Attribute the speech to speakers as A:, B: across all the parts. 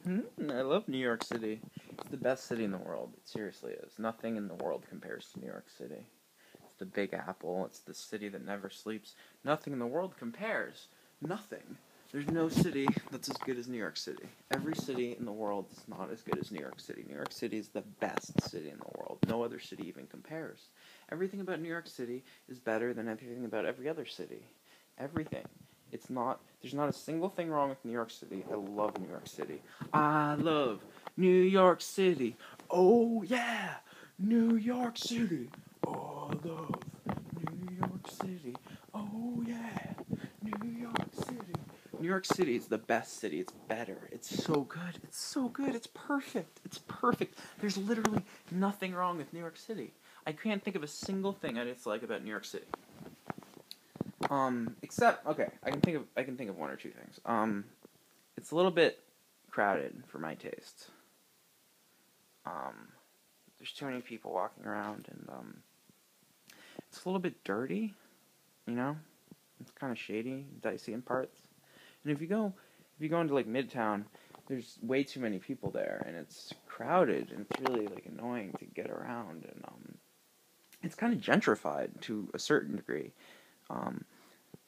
A: I love New York City. It's the best city in the world. It seriously is. Nothing in the world compares to New York City. It's the Big Apple. It's the city that never sleeps. Nothing in the world compares. Nothing. There's no city that's as good as New York City. Every city in the world is not as good as New York City. New York City is the best city in the world. No other city even compares. Everything about New York City is better than everything about every other city. Everything. There's not a single thing wrong with New York City. I love New York City. I love New York City. Oh yeah, New York City. Oh, I love New York City. Oh yeah, New York City. New York City is the best city. It's better. It's so good. It's so good. It's perfect. It's perfect. There's literally nothing wrong with New York City. I can't think of a single thing I dislike about New York City. Except, okay, I can think of one or two things. It's a little bit crowded for my taste. There's too many people walking around, and, it's a little bit dirty, you know? It's kind of shady, dicey in parts. And if you go into, like, Midtown, there's way too many people there, and it's crowded, and it's really, like, annoying to get around, and, it's kind of gentrified to a certain degree.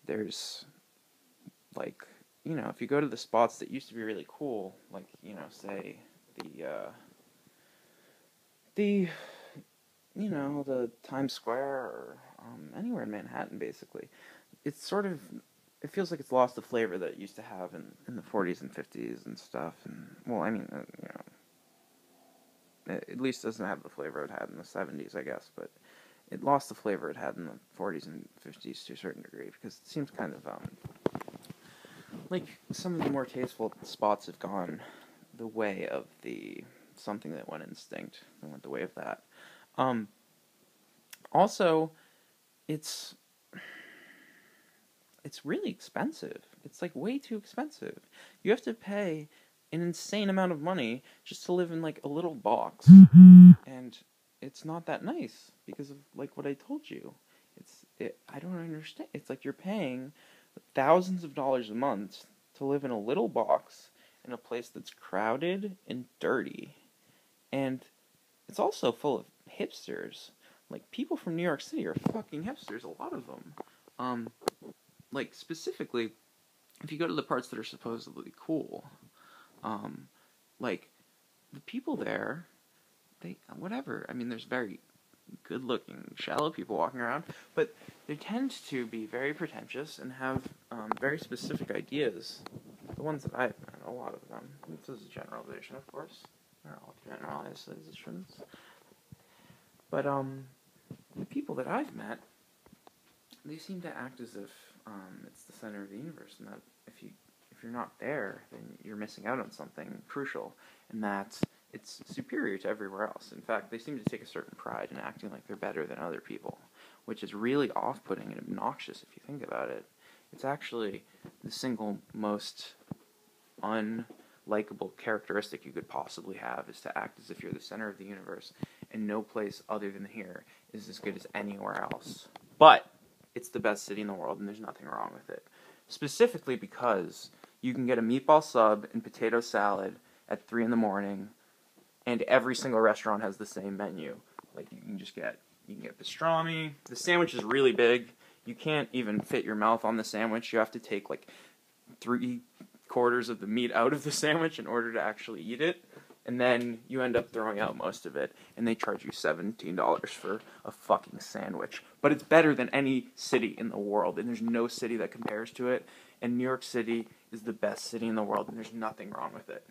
A: There's, like, you know, if you go to the spots that used to be really cool, like, you know, say, the Times Square, or, anywhere in Manhattan, basically, it feels like it's lost the flavor that it used to have in the 40s and 50s and stuff, and, well, I mean, you know, it at least doesn't have the flavor it had in the 70s, I guess, but it lost the flavor it had in the 40s and 50s to a certain degree, because it seems kind of, like, some of the more tasteful spots have gone the way of something that went extinct. They went the way of that. Also, it's really expensive. It's, like, way too expensive. You have to pay an insane amount of money just to live in, like, a little box. And it's not that nice because of, like, what I told you. I don't understand. It's like you're paying thousands of dollars a month to live in a little box in a place that's crowded and dirty. And it's also full of hipsters. Like, people from New York City are fucking hipsters, a lot of them. Like, specifically, if you go to the parts that are supposedly cool, like, the people there, whatever. I mean, there's very good-looking, shallow people walking around, but they tend to be very pretentious and have very specific ideas. The ones that I've met, a lot of them. This is a generalization, of course. They're all generalizations. But the people that I've met, they seem to act as if it's the center of the universe, and that if you're not there, then you're missing out on something crucial, and that it's superior to everywhere else. In fact, they seem to take a certain pride in acting like they're better than other people, which is really off-putting and obnoxious if you think about it. It's actually the single most unlikable characteristic you could possibly have, is to act as if you're the center of the universe, and no place other than here is as good as anywhere else. But it's the best city in the world, and there's nothing wrong with it. Specifically because you can get a meatball sub and potato salad at 3 in the morning, and every single restaurant has the same menu. Like, you can get pastrami. The sandwich is really big. You can't even fit your mouth on the sandwich. You have to take, like, 3/4 of the meat out of the sandwich in order to actually eat it. And then you end up throwing out most of it, and they charge you $17 for a fucking sandwich. But it's better than any city in the world, and there's no city that compares to it. And New York City is the best city in the world, and there's nothing wrong with it.